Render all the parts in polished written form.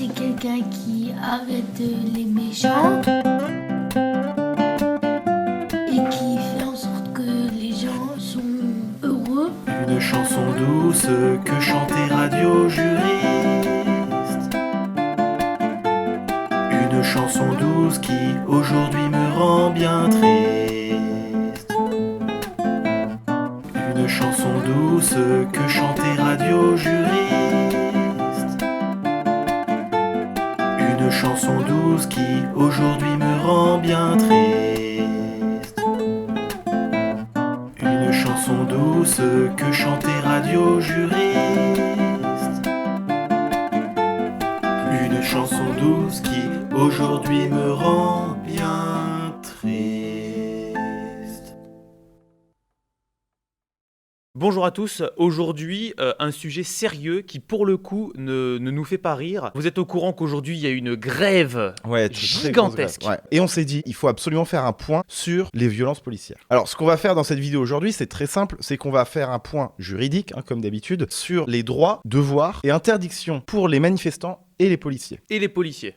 c'est quelqu'un qui arrête les méchants et qui fait en sorte que les gens sont heureux. Une chanson douce que chantait Radio Juriste. Une chanson douce qui aujourd'hui me rend bien triste. Une chanson douce que chantait Radio Juriste. Une chanson douce qui aujourd'hui me rend bien triste. Une chanson douce que chantait Radio Juriste. Une chanson douce qui aujourd'hui me rend bien triste. Bonjour à tous, aujourd'hui un sujet sérieux qui pour le coup ne nous fait pas rire. Vous êtes au courant qu'aujourd'hui il y a une grève gigantesque. Très grosse grève, ouais. Et on s'est dit, il faut absolument faire un point sur les violences policières. Alors ce qu'on va faire dans cette vidéo aujourd'hui, c'est très simple, c'est qu'on va faire un point juridique, comme d'habitude, sur les droits, devoirs et interdictions pour les manifestants et les policiers.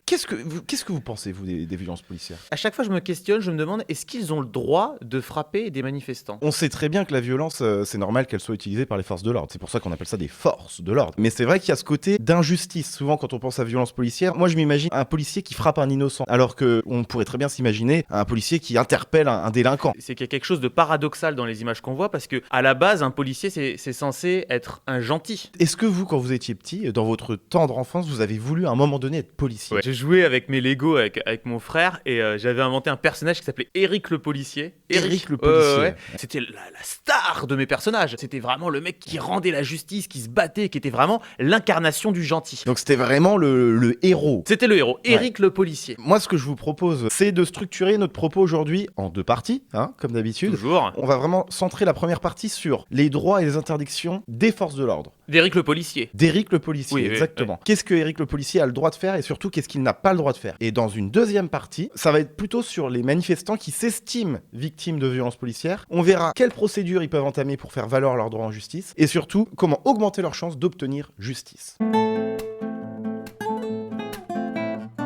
Qu'est-ce que vous pensez, vous, des violences policières ? À chaque fois je me questionne, je me demande, est-ce qu'ils ont le droit de frapper des manifestants ? On sait très bien que la violence, c'est normal qu'elle soit utilisée par les forces de l'ordre. C'est pour ça qu'on appelle ça des forces de l'ordre. Mais c'est vrai qu'il y a ce côté d'injustice. Souvent, quand on pense à violence policière, moi je m'imagine un policier qui frappe un innocent. Alors qu'on pourrait très bien s'imaginer un policier qui interpelle un délinquant. C'est qu'il y a quelque chose de paradoxal dans les images qu'on voit, parce que à la base, un policier, c'est censé être un gentil. Est-ce que vous, quand vous étiez petit, dans votre tendre enfance, vous avez voulu à un moment donné être policier ? Ouais. J'ai joué avec mes Lego avec mon frère et j'avais inventé un personnage qui s'appelait Eric le policier. Eric le policier. Ouais. C'était la star de mes personnages. C'était vraiment le mec qui rendait la justice, qui se battait, qui était vraiment l'incarnation du gentil. Donc c'était vraiment le héros. C'était le héros, Eric le policier. Moi, ce que je vous propose, c'est de structurer notre propos aujourd'hui en 2 parties, comme d'habitude. Toujours. On va vraiment centrer la première partie sur les droits et les interdictions des forces de l'ordre. D'Eric le policier. D'Eric le policier, Oui, exactement. oui. Qu'est-ce que Eric le policier a le droit de faire et surtout qu'est-ce qu'il n'a pas le droit de faire. Et dans une deuxième partie, ça va être plutôt sur les manifestants qui s'estiment victimes de violences policières. On verra quelles procédures ils peuvent entamer pour faire valoir leurs droits en justice et surtout comment augmenter leurs chances d'obtenir justice.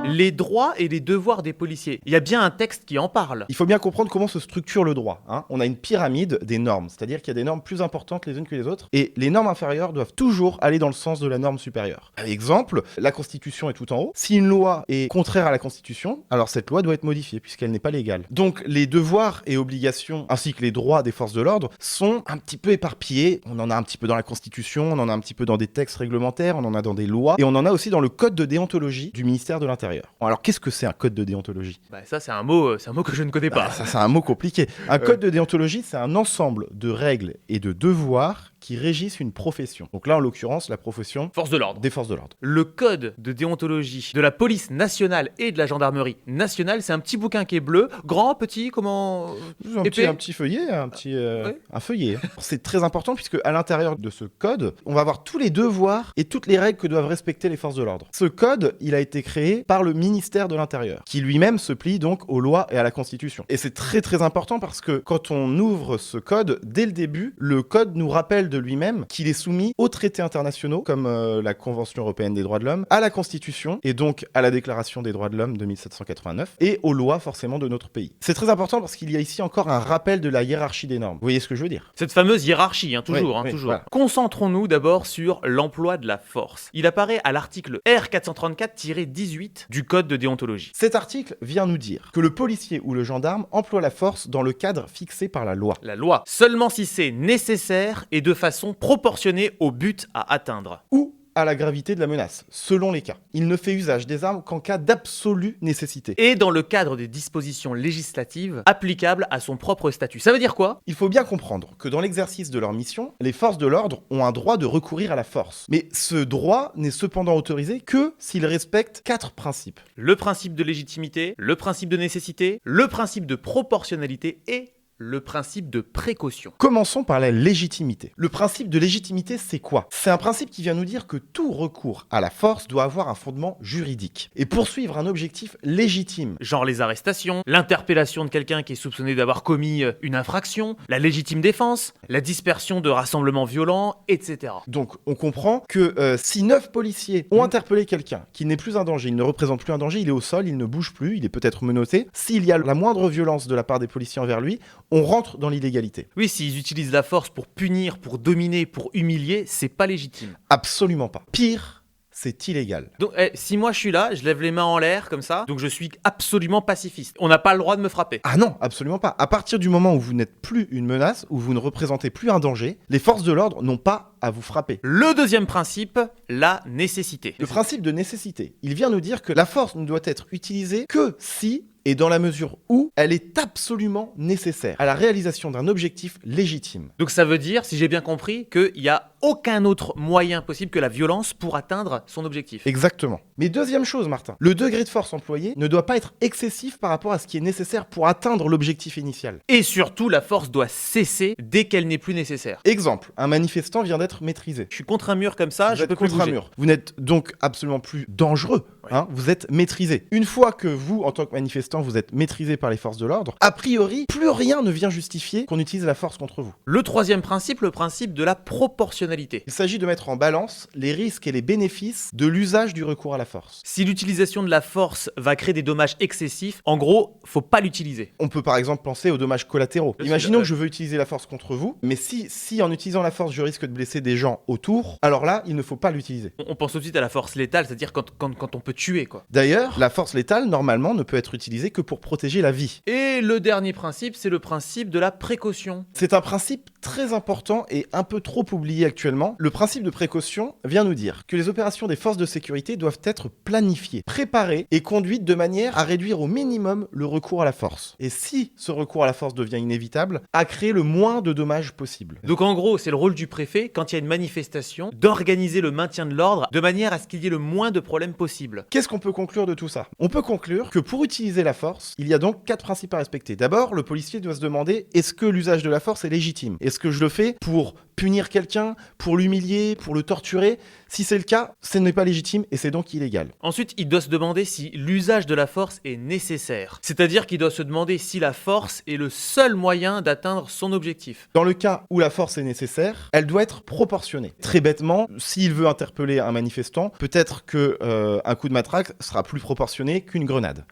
Les droits et les devoirs des policiers. Il y a bien un texte qui en parle. Il faut bien comprendre comment se structure le droit. On a une pyramide des normes, c'est-à-dire qu'il y a des normes plus importantes les unes que les autres, et les normes inférieures doivent toujours aller dans le sens de la norme supérieure. Par exemple, la Constitution est tout en haut. Si une loi est contraire à la Constitution, alors cette loi doit être modifiée puisqu'elle n'est pas légale. Donc les devoirs et obligations, ainsi que les droits des forces de l'ordre, sont un petit peu éparpillés. On en a un petit peu dans la Constitution, on en a un petit peu dans des textes réglementaires, on en a dans des lois, et on en a aussi dans le code de déontologie du ministère de l'Intérieur. Bon, alors qu'est-ce que c'est un code de déontologie ? Ça c'est un mot que je ne connais pas. Ça c'est un mot compliqué. Un code de déontologie, c'est un ensemble de règles et de devoirs qui régissent une profession. Donc là, en l'occurrence, la profession Force de l'ordre. Des forces de l'ordre. Le code de déontologie de la police nationale et de la gendarmerie nationale, c'est un petit bouquin qui est bleu, grand, petit, comment Un petit feuillet, un feuillet. C'est très important puisque à l'intérieur de ce code, on va avoir tous les devoirs et toutes les règles que doivent respecter les forces de l'ordre. Ce code, il a été créé par le ministère de l'Intérieur, qui lui-même se plie donc aux lois et à la Constitution. Et c'est très très important parce que quand on ouvre ce code, dès le début, le code nous rappelle de lui-même qu'il est soumis aux traités internationaux comme la Convention européenne des droits de l'homme, à la Constitution et donc à la Déclaration des droits de l'homme de 1789 et aux lois forcément de notre pays. C'est très important parce qu'il y a ici encore un rappel de la hiérarchie des normes. Vous voyez ce que je veux dire ? Cette fameuse hiérarchie, toujours. Oui, voilà. Concentrons-nous d'abord sur l'emploi de la force. Il apparaît à l'article R434-18 du code de déontologie. Cet article vient nous dire que le policier ou le gendarme emploie la force dans le cadre fixé par la loi. La loi, seulement si c'est nécessaire et de façon proportionnée au but à atteindre. Ou à la gravité de la menace, selon les cas. Il ne fait usage des armes qu'en cas d'absolue nécessité. Et dans le cadre des dispositions législatives applicables à son propre statut. Ça veut dire quoi ? Il faut bien comprendre que dans l'exercice de leur mission, les forces de l'ordre ont un droit de recourir à la force. Mais ce droit n'est cependant autorisé que s'ils respectent 4 principes. Le principe de légitimité, le principe de nécessité, le principe de proportionnalité et le principe de précaution. Commençons par la légitimité. Le principe de légitimité, c'est quoi? C'est un principe qui vient nous dire que tout recours à la force doit avoir un fondement juridique et poursuivre un objectif légitime. Genre les arrestations, l'interpellation de quelqu'un qui est soupçonné d'avoir commis une infraction, la légitime défense, la dispersion de rassemblements violents, etc. Donc on comprend que si 9 policiers ont interpellé quelqu'un qui n'est plus un danger, il ne représente plus un danger, il est au sol, il ne bouge plus, il est peut-être menotté, s'il y a la moindre violence de la part des policiers envers lui, on rentre dans l'illégalité. Oui, s'ils utilisent la force pour punir, pour dominer, pour humilier, c'est pas légitime. Absolument pas. Pire, c'est illégal. Donc, si moi je suis là, je lève les mains en l'air comme ça, donc je suis absolument pacifiste. On n'a pas le droit de me frapper. Ah non, absolument pas. À partir du moment où vous n'êtes plus une menace, où vous ne représentez plus un danger, les forces de l'ordre n'ont pas à vous frapper. Le deuxième principe, la nécessité. Le principe de nécessité, il vient nous dire que la force ne doit être utilisée que si et dans la mesure où elle est absolument nécessaire à la réalisation d'un objectif légitime. Donc ça veut dire, si j'ai bien compris, qu'il n'y a aucun autre moyen possible que la violence pour atteindre son objectif. Exactement. Mais deuxième chose, Martin, le degré de force employé ne doit pas être excessif par rapport à ce qui est nécessaire pour atteindre l'objectif initial. Et surtout, la force doit cesser dès qu'elle n'est plus nécessaire. Exemple, un manifestant vient d'être maîtrisé. Je suis contre un mur comme ça, je peux plus contre un bouger. mur. Vous n'êtes donc absolument plus dangereux. Ouais. Hein, vous êtes maîtrisé. Une fois que vous, en tant que manifestant, vous êtes maîtrisé par les forces de l'ordre, a priori, plus rien ne vient justifier qu'on utilise la force contre vous. Le troisième principe, le principe de la proportionnalité. Il s'agit de mettre en balance les risques et les bénéfices de l'usage du recours à la force. Si l'utilisation de la force va créer des dommages excessifs, en gros, faut pas l'utiliser. On peut par exemple penser aux dommages collatéraux. Imaginons que je veux utiliser la force contre vous, mais si en utilisant la force je risque de blesser des gens autour, alors là, il ne faut pas l'utiliser. On pense tout de suite à la force létale, c'est-à-dire quand on peut tuer, quoi. D'ailleurs, la force létale, normalement, ne peut être utilisée que pour protéger la vie. Et le dernier principe, c'est le principe de la précaution. C'est un principe très important et un peu trop oublié actuellement. Le principe de précaution vient nous dire que les opérations des forces de sécurité doivent être planifiées, préparées et conduites de manière à réduire au minimum le recours à la force. Et si ce recours à la force devient inévitable, à créer le moins de dommages possible. Donc en gros, c'est le rôle du préfet, quand il y a une manifestation, d'organiser le maintien de l'ordre de manière à ce qu'il y ait le moins de problèmes possible. Qu'est-ce qu'on peut conclure de tout ça? On peut conclure que pour utiliser la force, il y a donc 4 principes à respecter. D'abord, le policier doit se demander, est-ce que l'usage de la force est légitime? Est-ce que je le fais pour punir quelqu'un, pour l'humilier, pour le torturer? Si c'est le cas, ce n'est pas légitime et c'est donc illégal. Ensuite, il doit se demander si l'usage de la force est nécessaire. C'est-à-dire qu'il doit se demander si la force est le seul moyen d'atteindre son objectif. Dans le cas où la force est nécessaire, elle doit être proportionnée. Très bêtement, s'il veut interpeller un manifestant, peut-être que un coup de matraque sera plus proportionné qu'une grenade.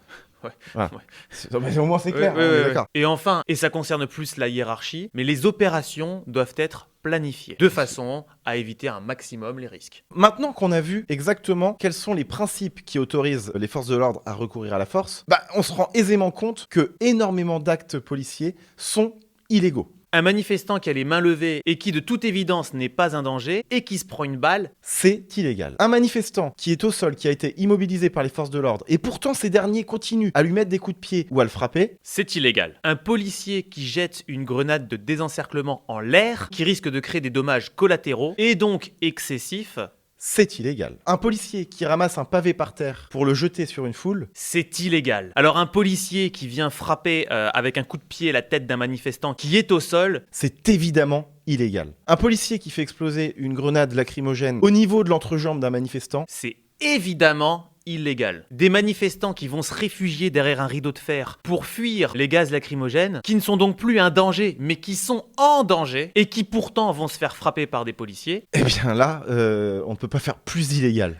Ouais. Voilà. Ouais. Mais au moins c'est clair, Ouais, on est ouais. d'accord. Et enfin, et ça concerne plus la hiérarchie, mais les opérations doivent être planifiées, de façon à éviter un maximum les risques. Maintenant qu'on a vu exactement quels sont les principes qui autorisent les forces de l'ordre à recourir à la force, on se rend aisément compte que énormément d'actes policiers sont illégaux. Un manifestant qui a les mains levées et qui de toute évidence n'est pas un danger et qui se prend une balle, c'est illégal. Un manifestant qui est au sol, qui a été immobilisé par les forces de l'ordre et pourtant ces derniers continuent à lui mettre des coups de pied ou à le frapper, c'est illégal. Un policier qui jette une grenade de désencerclement en l'air, qui risque de créer des dommages collatéraux et donc excessifs, c'est illégal. Un policier qui ramasse un pavé par terre pour le jeter sur une foule, c'est illégal. Alors un policier qui vient frapper avec un coup de pied la tête d'un manifestant qui est au sol, c'est évidemment illégal. Un policier qui fait exploser une grenade lacrymogène au niveau de l'entrejambe d'un manifestant, c'est évidemment illégal. Des manifestants qui vont se réfugier derrière un rideau de fer pour fuir les gaz lacrymogènes, qui ne sont donc plus un danger, mais qui sont en danger, et qui pourtant vont se faire frapper par des policiers. Eh bien là, on ne peut pas faire plus illégal.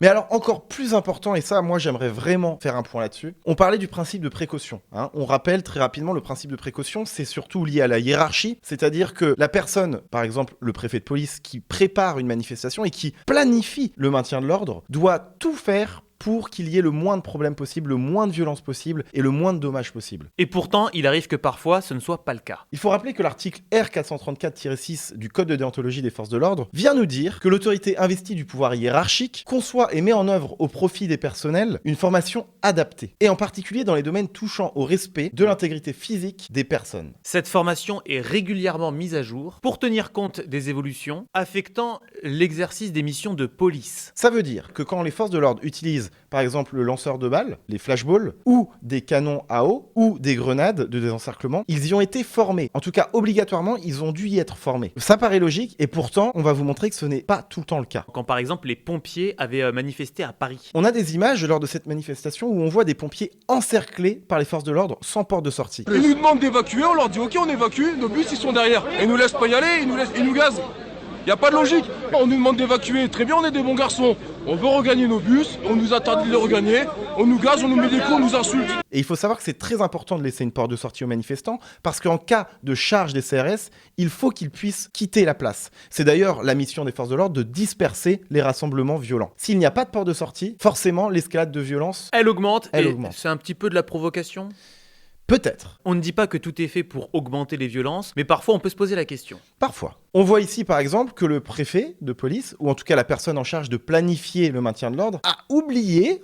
Mais alors, encore plus important, et ça, moi, j'aimerais vraiment faire un point là-dessus, on parlait du principe de précaution. Hein. On rappelle très rapidement, le principe de précaution, c'est surtout lié à la hiérarchie, c'est-à-dire que la personne, par exemple, le préfet de police, qui prépare une manifestation et qui planifie le maintien de l'ordre, doit tout faire pour qu'il y ait le moins de problèmes possible, le moins de violence possible et le moins de dommages possible. Et pourtant, il arrive que parfois ce ne soit pas le cas. Il faut rappeler que l'article R434-6 du Code de déontologie des forces de l'ordre vient nous dire que l'autorité investie du pouvoir hiérarchique conçoit et met en œuvre au profit des personnels une formation adaptée, et en particulier dans les domaines touchant au respect de l'intégrité physique des personnes. Cette formation est régulièrement mise à jour pour tenir compte des évolutions affectant l'exercice des missions de police. Ça veut dire que quand les forces de l'ordre utilisent par exemple le lanceur de balles, les flashballs, ou des canons à eau, ou des grenades de désencerclement, ils y ont été formés. En tout cas, obligatoirement, ils ont dû y être formés. Ça paraît logique, et pourtant, on va vous montrer que ce n'est pas tout le temps le cas. Quand par exemple les pompiers avaient manifesté à Paris. On a des images lors de cette manifestation où on voit des pompiers encerclés par les forces de l'ordre sans porte de sortie. Ils nous demandent d'évacuer, on leur dit ok on évacue, nos bus ils sont derrière. Ils nous laissent pas y aller, ils nous gazent. Y a pas de logique. On nous demande d'évacuer, très bien on est des bons garçons. On veut regagner nos bus, on nous interdit de les regagner, on nous gaze, on nous met des coups, on nous insulte. Et il faut savoir que c'est très important de laisser une porte de sortie aux manifestants parce qu'en cas de charge des CRS, il faut qu'ils puissent quitter la place. C'est d'ailleurs la mission des forces de l'ordre de disperser les rassemblements violents. S'il n'y a pas de porte de sortie, forcément l'escalade de violence, Elle augmente. Elle et augmente. C'est un petit peu de la provocation. peut-être, On ne dit pas que tout est fait pour augmenter les violences, mais parfois on peut se poser la question. parfois. On voit ici par exemple que le préfet de police, ou en tout cas la personne en charge de planifier le maintien de l'ordre, a oublié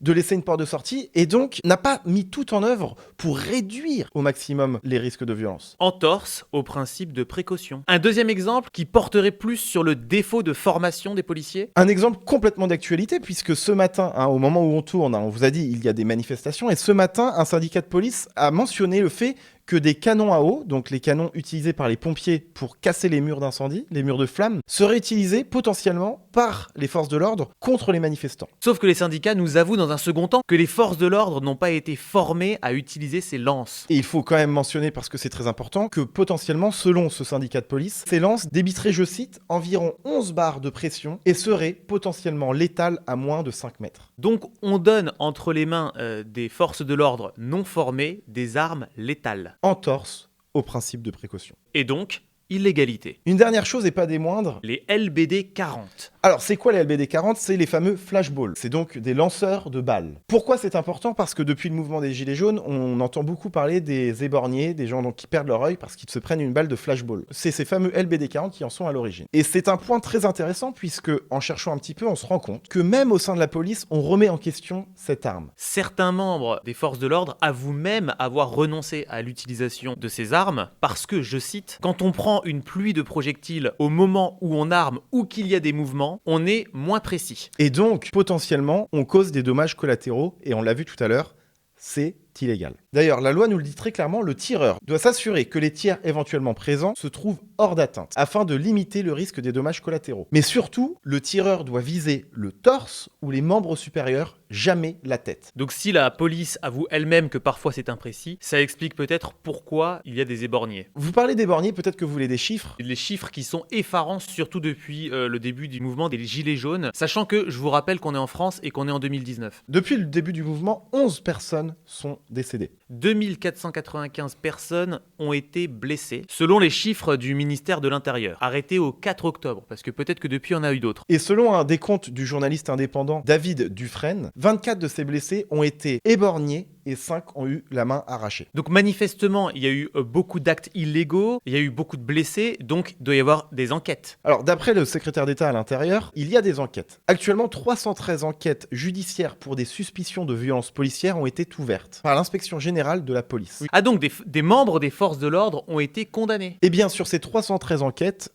de laisser une porte de sortie et donc n'a pas mis tout en œuvre pour réduire au maximum les risques de violence. Entorse au principe de précaution. Un deuxième exemple qui porterait plus sur le défaut de formation des policiers. Un exemple complètement d'actualité puisque ce matin, au moment où on tourne, on vous a dit il y a des manifestations et ce matin, un syndicat de police a mentionné le fait que des canons à eau, donc les canons utilisés par les pompiers pour casser les murs d'incendie, les murs de flammes, seraient utilisés potentiellement par les forces de l'ordre contre les manifestants. Sauf que les syndicats nous avouent dans un second temps que les forces de l'ordre n'ont pas été formées à utiliser ces lances. Et il faut quand même mentionner, parce que c'est très important, que potentiellement, selon ce syndicat de police, ces lances débiteraient, je cite, environ 11 bars de pression et seraient potentiellement létales à moins de 5 mètres. Donc on donne entre les mains des forces de l'ordre non formées des armes létales. Entorse au principe de précaution. Et donc, illégalité. Une dernière chose et pas des moindres. Les LBD 40. Alors, c'est quoi les LBD 40 ? C'est les fameux flashballs. C'est donc des lanceurs de balles. Pourquoi c'est important ? Parce que depuis le mouvement des Gilets jaunes, on entend beaucoup parler des éborgnés, des gens donc, qui perdent leur œil parce qu'ils se prennent une balle de flashball. C'est ces fameux LBD 40 qui en sont à l'origine. Et c'est un point très intéressant puisque, en cherchant un petit peu, on se rend compte que même au sein de la police, on remet en question cette arme. Certains membres des forces de l'ordre avouent même avoir renoncé à l'utilisation de ces armes parce que, je cite, « Quand on prend une pluie de projectiles au moment où on arme ou qu'il y a des mouvements, on est moins précis. » Et donc, potentiellement, on cause des dommages collatéraux, et on l'a vu tout à l'heure, c'est illégal. D'ailleurs, la loi nous le dit très clairement, le tireur doit s'assurer que les tirs éventuellement présents se trouvent hors d'atteinte, afin de limiter le risque des dommages collatéraux. Mais surtout, le tireur doit viser le torse ou les membres supérieurs, jamais la tête. Donc si la police avoue elle-même que parfois c'est imprécis, ça explique peut-être pourquoi il y a des éborgnés. Vous parlez d'éborgnés, peut-être que vous voulez des chiffres ? Les chiffres qui sont effarants, surtout depuis le début du mouvement des Gilets jaunes, sachant que je vous rappelle qu'on est en France et qu'on est en 2019. Depuis le début du mouvement, 11 personnes sont décédées. 2495 personnes ont été blessées, selon les chiffres du ministère de l'Intérieur, arrêtés au 4 octobre, parce que peut-être que depuis on a eu d'autres. Et selon un décompte du journaliste indépendant David Dufresne, 24 de ces blessés ont été éborgnés et 5 ont eu la main arrachée. Donc manifestement, il y a eu beaucoup d'actes illégaux, il y a eu beaucoup de blessés, donc il doit y avoir des enquêtes. Alors d'après le secrétaire d'État à l'Intérieur, il y a des enquêtes. Actuellement, 313 enquêtes judiciaires pour des suspicions de violences policières ont été ouvertes par l'inspection générale de la police. Oui. Ah donc des membres des forces de l'ordre ont été condamnés. Et bien sur ces 313 enquêtes,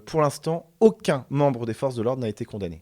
pour l'instant, aucun membre des forces de l'ordre n'a été condamné.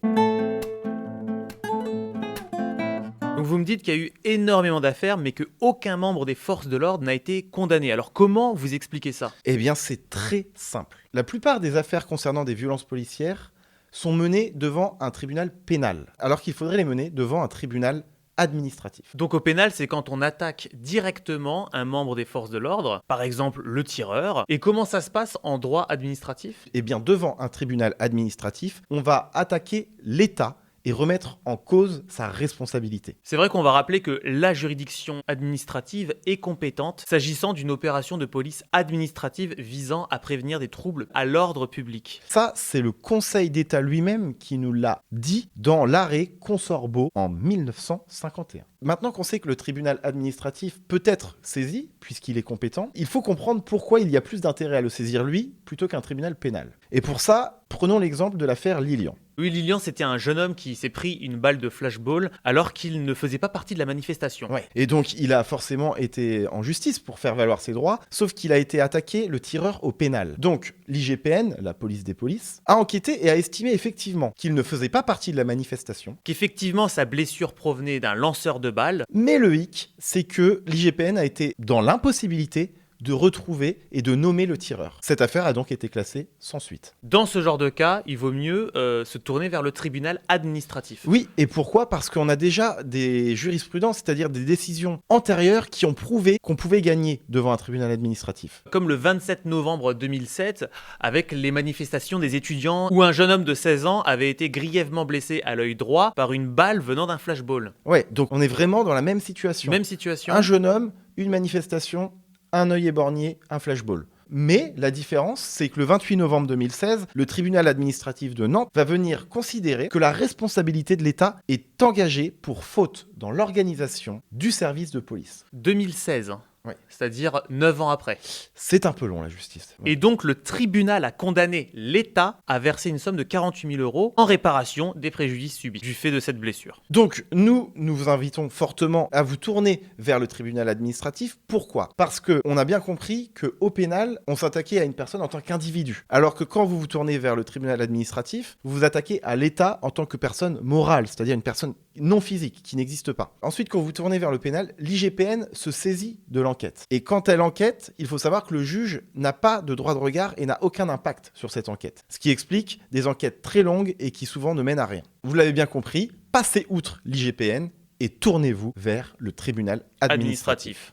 Donc vous me dites qu'il y a eu énormément d'affaires, mais qu'aucun membre des forces de l'ordre n'a été condamné. Alors comment vous expliquez ça ? Eh bien c'est très simple. La plupart des affaires concernant des violences policières sont menées devant un tribunal pénal, alors qu'il faudrait les mener devant un tribunal administratif. Donc au pénal, c'est quand on attaque directement un membre des forces de l'ordre, par exemple le tireur. Et comment ça se passe en droit administratif ? Eh bien devant un tribunal administratif, on va attaquer l'État et remettre en cause sa responsabilité. C'est vrai qu'on va rappeler que la juridiction administrative est compétente s'agissant d'une opération de police administrative visant à prévenir des troubles à l'ordre public. Ça, c'est le Conseil d'État lui-même qui nous l'a dit dans l'arrêt Consorbo en 1951. Maintenant qu'on sait que le tribunal administratif peut être saisi, puisqu'il est compétent, il faut comprendre pourquoi il y a plus d'intérêt à le saisir lui plutôt qu'un tribunal pénal. Et pour ça, prenons l'exemple de l'affaire Lilian. Oui, Lilian, c'était un jeune homme qui s'est pris une balle de flashball alors qu'il ne faisait pas partie de la manifestation. Ouais. Et donc, il a forcément été en justice pour faire valoir ses droits, sauf qu'il a été attaqué, le tireur, au pénal. Donc, l'IGPN, la police des polices, a enquêté et a estimé effectivement qu'il ne faisait pas partie de la manifestation. Qu'effectivement, sa blessure provenait d'un lanceur de balles. Mais le hic, c'est que l'IGPN a été dans l'impossibilité de retrouver et de nommer le tireur. Cette affaire a donc été classée sans suite. Dans ce genre de cas, il vaut mieux se tourner vers le tribunal administratif. Oui, et pourquoi ? Parce qu'on a déjà des jurisprudences, c'est-à-dire des décisions antérieures qui ont prouvé qu'on pouvait gagner devant un tribunal administratif. Comme le 27 novembre 2007, avec les manifestations des étudiants où un jeune homme de 16 ans avait été grièvement blessé à l'œil droit par une balle venant d'un flashball. Ouais, donc on est vraiment dans la même situation. Même situation. Un jeune homme, une manifestation, un œil éborgné, un flashball. Mais la différence, c'est que le 28 novembre 2016, le tribunal administratif de Nantes va venir considérer que la responsabilité de l'État est engagée pour faute dans l'organisation du service de police. 2016, Ouais. c'est-à-dire 9 ans après. C'est un peu long, la justice. Ouais. Et donc le tribunal a condamné l'État à verser une somme de 48 000 € en réparation des préjudices subis du fait de cette blessure. Donc, nous vous invitons fortement à vous tourner vers le tribunal administratif. Pourquoi ? Parce qu'on a bien compris qu'au pénal, on s'attaquait à une personne en tant qu'individu. Alors que quand vous vous tournez vers le tribunal administratif, vous vous attaquez à l'État en tant que personne morale, c'est-à-dire une personne non physique, qui n'existe pas. Ensuite, quand vous vous tournez vers le pénal, l'IGPN se saisit de l'enquête. Et quand elle enquête, il faut savoir que le juge n'a pas de droit de regard et n'a aucun impact sur cette enquête. Ce qui explique des enquêtes très longues et qui souvent ne mènent à rien. Vous l'avez bien compris, passez outre l'IGPN et tournez-vous vers le tribunal administratif.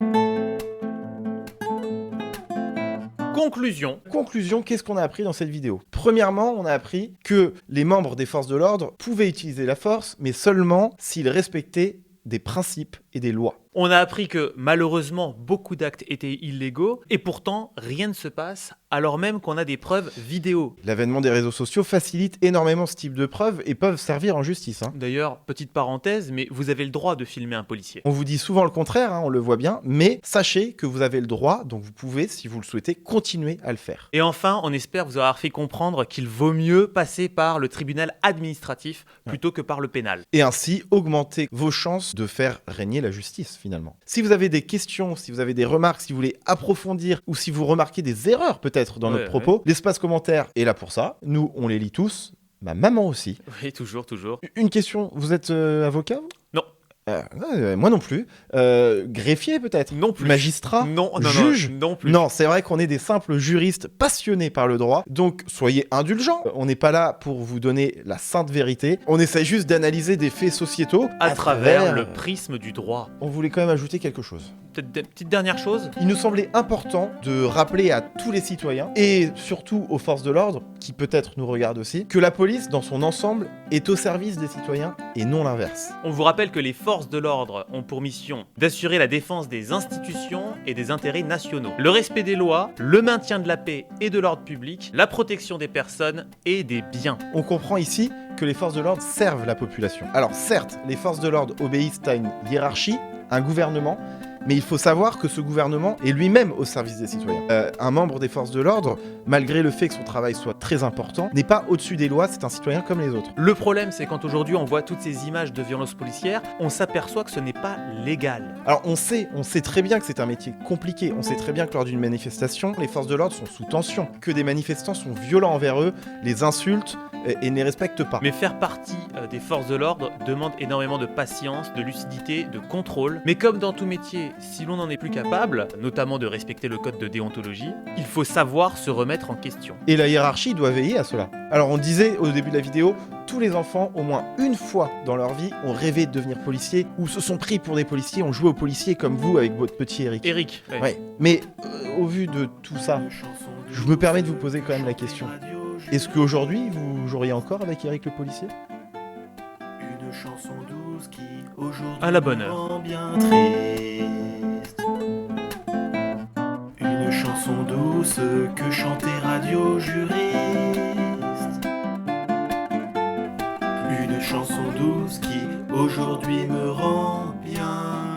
Conclusion, qu'est-ce qu'on a appris dans cette vidéo ? Premièrement, on a appris que les membres des forces de l'ordre pouvaient utiliser la force, mais seulement s'ils respectaient des principes et des lois. On a appris que malheureusement beaucoup d'actes étaient illégaux et pourtant rien ne se passe alors même qu'on a des preuves vidéo. L'avènement des réseaux sociaux facilite énormément ce type de preuves et peuvent servir en justice. D'ailleurs, petite parenthèse, mais vous avez le droit de filmer un policier. On vous dit souvent le contraire, on le voit bien, mais sachez que vous avez le droit, donc vous pouvez, si vous le souhaitez, continuer à le faire. Et enfin, on espère vous avoir fait comprendre qu'il vaut mieux passer par le tribunal administratif plutôt que par le pénal. Et ainsi augmenter vos chances de faire régner la justice, finalement. Si vous avez des questions, si vous avez des remarques, si vous voulez approfondir ou si vous remarquez des erreurs peut-être dans notre propos, l'espace commentaire est là pour ça. Nous, on les lit tous. Ma maman aussi. Oui, toujours. Une question, vous êtes avocat vous ? Non. Moi non plus. Greffier peut-être ? Non plus. Magistrat ? Non, juge ? non plus. Non, c'est vrai qu'on est des simples juristes passionnés par le droit, donc soyez indulgents. On n'est pas là pour vous donner la sainte vérité. On essaie juste d'analyser des faits sociétaux à travers le prisme du droit. On voulait quand même ajouter quelque chose. Peut-être une petite dernière chose. Il nous semblait important de rappeler à tous les citoyens, et surtout aux forces de l'ordre, qui peut-être nous regardent aussi, que la police, dans son ensemble, est au service des citoyens et non l'inverse. On vous rappelle que les forces de l'ordre ont pour mission d'assurer la défense des institutions et des intérêts nationaux, le respect des lois, le maintien de la paix et de l'ordre public, la protection des personnes et des biens. On comprend ici que les forces de l'ordre servent la population. Alors certes, les forces de l'ordre obéissent à une hiérarchie, un gouvernement, mais il faut savoir que ce gouvernement est lui-même au service des citoyens. Un membre des forces de l'ordre, malgré le fait que son travail soit très important, n'est pas au-dessus des lois, c'est un citoyen comme les autres. Le problème, c'est quand aujourd'hui on voit toutes ces images de violences policières, on s'aperçoit que ce n'est pas légal. Alors on sait très bien que c'est un métier compliqué, on sait très bien que lors d'une manifestation, les forces de l'ordre sont sous tension, que des manifestants sont violents envers eux, les insultent et ne les respectent pas. Mais faire partie des forces de l'ordre demande énormément de patience, de lucidité, de contrôle. Mais comme dans tout métier, si l'on n'en est plus capable, notamment de respecter le code de déontologie, il faut savoir se remettre en question. Et la hiérarchie doit veiller à cela. Alors on disait au début de la vidéo, tous les enfants, au moins une fois dans leur vie, ont rêvé de devenir policiers ou se sont pris pour des policiers, ont joué aux policiers comme vous avec votre petit Eric. Eric, ouais. Mais au vu de tout ça, je me permets de vous poser quand même la question. Est-ce qu'aujourd'hui, vous joueriez encore avec Eric le policier ? chanson douce qui aujourd'hui À la bonne me heure. rend bien triste. Une chanson douce que chantait Radio Juriste. Une chanson douce qui aujourd'hui me rend bien